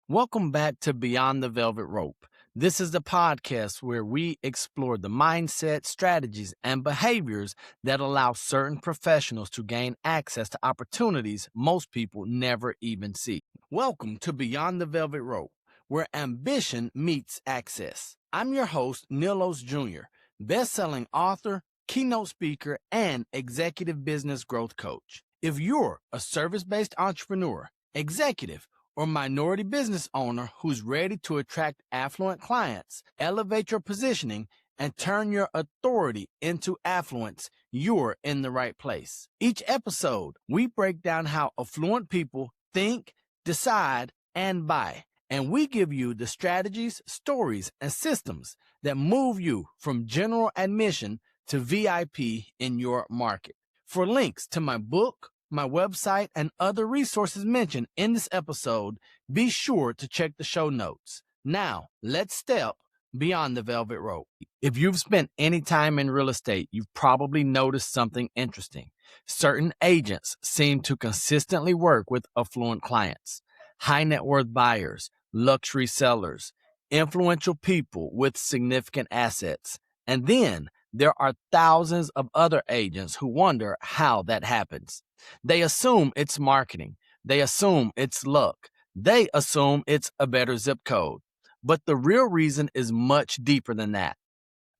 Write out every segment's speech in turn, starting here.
Welcome back to Beyond the Velvet Rope. This is the podcast where we explore the mindset, strategies, and behaviors that allow certain professionals to gain access to opportunities most people never even see. Welcome to Beyond the Velvet Rope, where ambition meets access. I'm your host, Neal Oates Jr., best-selling author, keynote speaker, and executive business growth coach. If you're a service-based entrepreneur, executive, or minority business owner who's ready to attract affluent clients, elevate your positioning, and turn your authority into affluence, you're in the right place. Each episode, we break down how affluent people think, decide, and buy. And we give you the strategies, stories, and systems that move you from general admission to VIP in your market. For links to my book, my website, and other resources mentioned in this episode, be sure to check the show notes. Now, let's step beyond the velvet rope. If you've spent any time in real estate, you've probably noticed something interesting. Certain agents seem to consistently work with affluent clients, high net worth buyers, luxury sellers, influential people with significant assets. And then there are thousands of other agents who wonder how that happens. They assume it's marketing. They assume it's luck. They assume it's a better zip code. But the real reason is much deeper than that.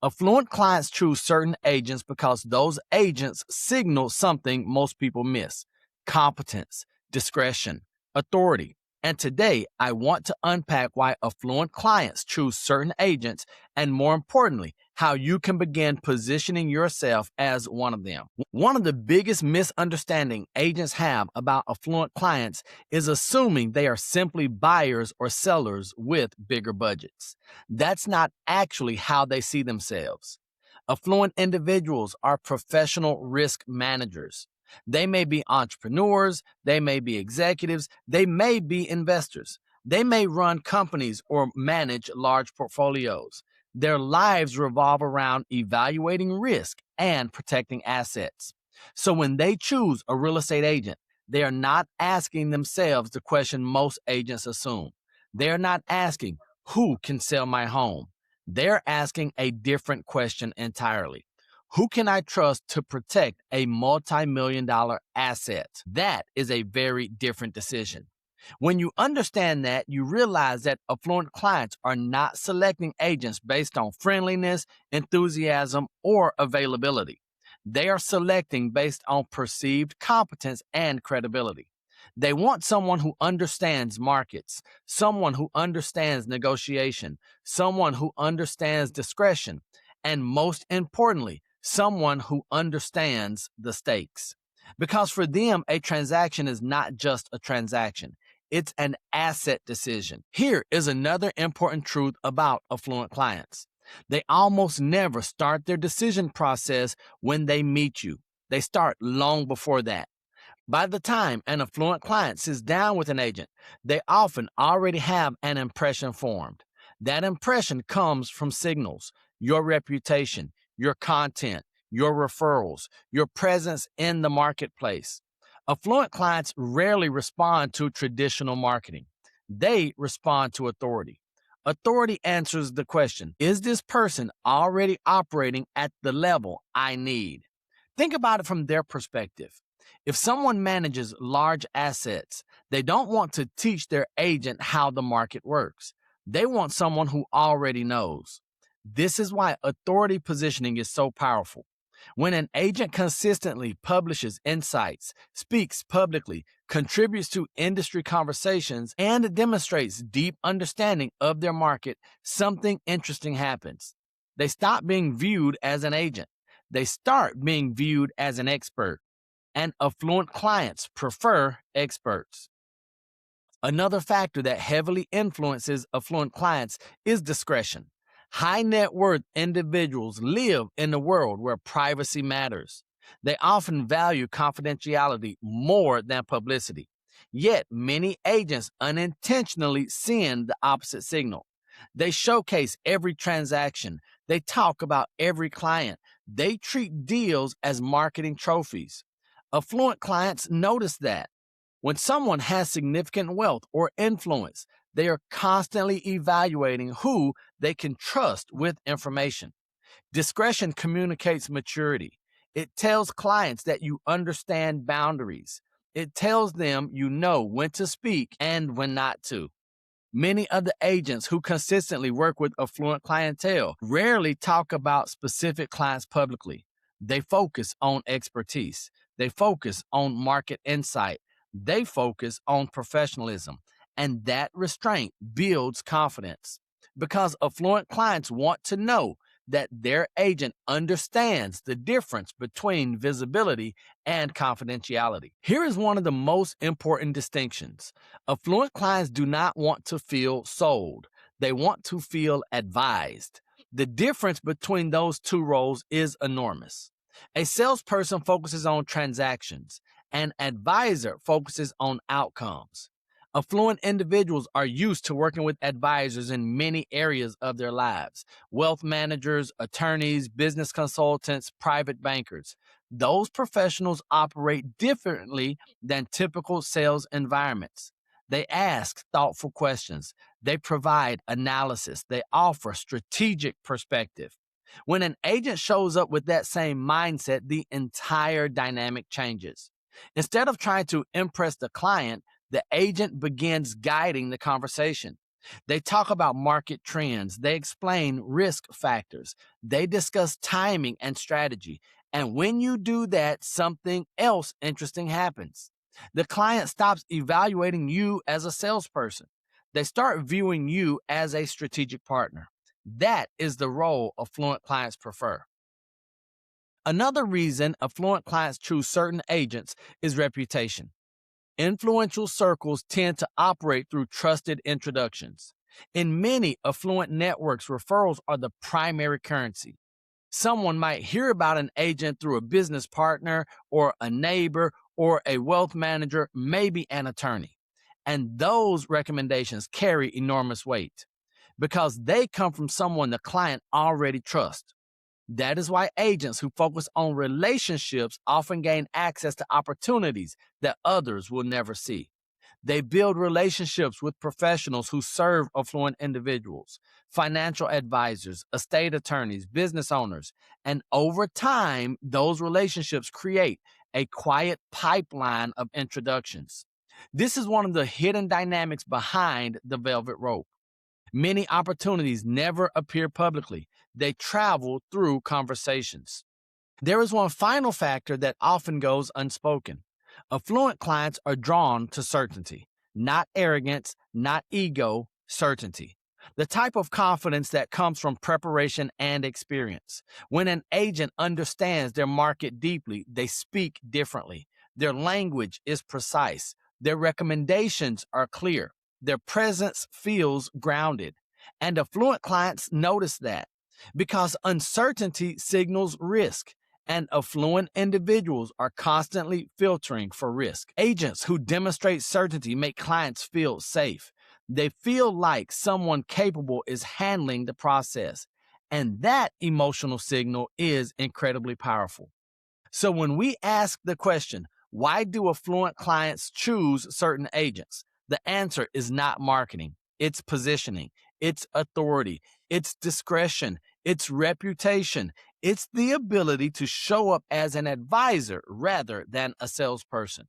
Affluent clients choose certain agents because those agents signal something most people miss: competence, discretion, authority. And today, I want to unpack why affluent clients choose certain agents and, more importantly, how you can begin positioning yourself as one of them. One of the biggest misunderstandings agents have about affluent clients is assuming they are simply buyers or sellers with bigger budgets. That's not actually how they see themselves. Affluent individuals are professional risk managers. They may be entrepreneurs, they may be executives, they may be investors. They may run companies or manage large portfolios. Their lives revolve around evaluating risk and protecting assets. So when they choose a real estate agent, they are not asking themselves the question most agents assume. They're not asking, who can sell my home? They're asking a different question entirely. Who can I trust to protect a multi-million-dollar asset? That is a very different decision. When you understand that, you realize that affluent clients are not selecting agents based on friendliness, enthusiasm, or availability. They are selecting based on perceived competence and credibility. They want someone who understands markets, someone who understands negotiation, someone who understands discretion, and most importantly, someone who understands the stakes. Because for them, a transaction is not just a transaction. It's an asset decision. Here is another important truth about affluent clients. They almost never start their decision process when they meet you. They start long before that. By the time an affluent client sits down with an agent, they often already have an impression formed. That impression comes from signals: your reputation, your content, your referrals, your presence in the marketplace. Affluent clients rarely respond to traditional marketing. They respond to authority. Authority answers the question, is this person already operating at the level I need? Think about it from their perspective. If someone manages large assets, they don't want to teach their agent how the market works. They want someone who already knows. This is why authority positioning is so powerful. When an agent consistently publishes insights, speaks publicly, contributes to industry conversations, and demonstrates deep understanding of their market, something interesting happens. They stop being viewed as an agent. They start being viewed as an expert. And affluent clients prefer experts. Another factor that heavily influences affluent clients is discretion. High net worth individuals live in a world where privacy matters. They often value confidentiality more than publicity. Yet, many agents unintentionally send the opposite signal. They showcase every transaction. They talk about every client. They treat deals as marketing trophies. Affluent clients notice that. When someone has significant wealth or influence, They are constantly evaluating who they can trust with information. Discretion communicates maturity. It tells clients that you understand boundaries. It tells them you know when to speak and when not to. Many of the agents who consistently work with affluent clientele rarely talk about specific clients publicly. They focus on expertise. They focus on market insight. They focus on professionalism. And that restraint builds confidence because affluent clients want to know that their agent understands the difference between visibility and confidentiality. Here is one of the most important distinctions. Affluent clients do not want to feel sold. They want to feel advised. The difference between those two roles is enormous. A salesperson focuses on transactions. An advisor focuses on outcomes. Affluent individuals are used to working with advisors in many areas of their lives: wealth managers, attorneys, business consultants, private bankers. Those professionals operate differently than typical sales environments. They ask thoughtful questions. They provide analysis. They offer strategic perspective. When an agent shows up with that same mindset, the entire dynamic changes. Instead of trying to impress the client, the agent begins guiding the conversation. They talk about market trends. They explain risk factors. They discuss timing and strategy. And when you do that, something else interesting happens. The client stops evaluating you as a salesperson. They start viewing you as a strategic partner. That is the role affluent clients prefer. Another reason affluent clients choose certain agents is reputation. Influential circles tend to operate through trusted introductions. In many affluent networks, referrals are the primary currency. Someone might hear about an agent through a business partner or a neighbor or a wealth manager, maybe an attorney. And those recommendations carry enormous weight because they come from someone the client already trusts. That is why agents who focus on relationships often gain access to opportunities that others will never see. They build relationships with professionals who serve affluent individuals, financial advisors, estate attorneys, business owners, and over time, those relationships create a quiet pipeline of introductions. This is one of the hidden dynamics behind the velvet rope. Many opportunities never appear publicly. They travel through conversations. There is one final factor that often goes unspoken. Affluent clients are drawn to certainty, not arrogance, not ego, certainty. The type of confidence that comes from preparation and experience. When an agent understands their market deeply, they speak differently. Their language is precise. Their recommendations are clear. Their presence feels grounded. And affluent clients notice that because uncertainty signals risk, and affluent individuals are constantly filtering for risk. Agents who demonstrate certainty make clients feel safe. They feel like someone capable is handling the process. And that emotional signal is incredibly powerful. So when we ask the question, why do affluent clients choose certain agents? The answer is not marketing. It's positioning. It's authority. It's discretion. It's reputation. It's the ability to show up as an advisor rather than a salesperson.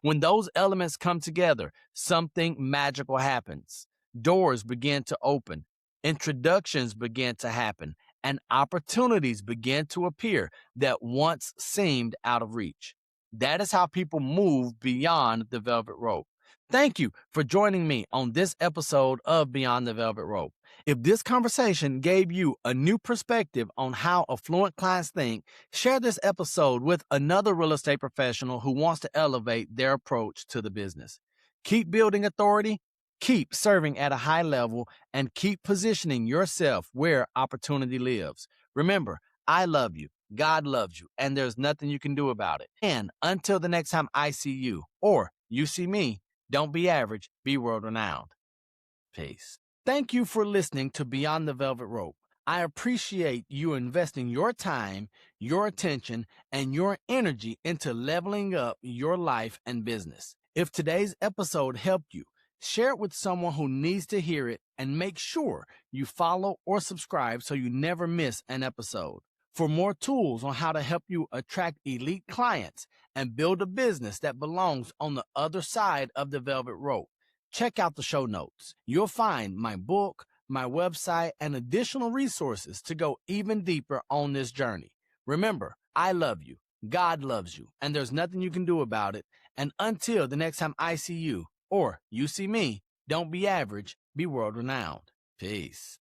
When those elements come together, something magical happens. Doors begin to open, introductions begin to happen, and opportunities begin to appear that once seemed out of reach. That is how people move beyond the velvet rope. Thank you for joining me on this episode of Beyond the Velvet Rope. If this conversation gave you a new perspective on how affluent clients think, share this episode with another real estate professional who wants to elevate their approach to the business. Keep building authority, keep serving at a high level, and keep positioning yourself where opportunity lives. Remember, I love you, God loves you, and there's nothing you can do about it. And until the next time I see you, or you see me, don't be average, be world-renowned. Peace. Thank you for listening to Beyond the Velvet Rope. I appreciate you investing your time, your attention, and your energy into leveling up your life and business. If today's episode helped you, Share it with someone who needs to hear it, and make sure you follow or subscribe so you never miss an episode. For more tools on how to help you attract elite clients and build a business that belongs on the other side of the velvet rope, check out the show notes. You'll find my book, my website, and additional resources to go even deeper on this journey. Remember, I love you, God loves you, and there's nothing you can do about it. And until the next time I see you, or you see me, don't be average, be world-renowned. Peace.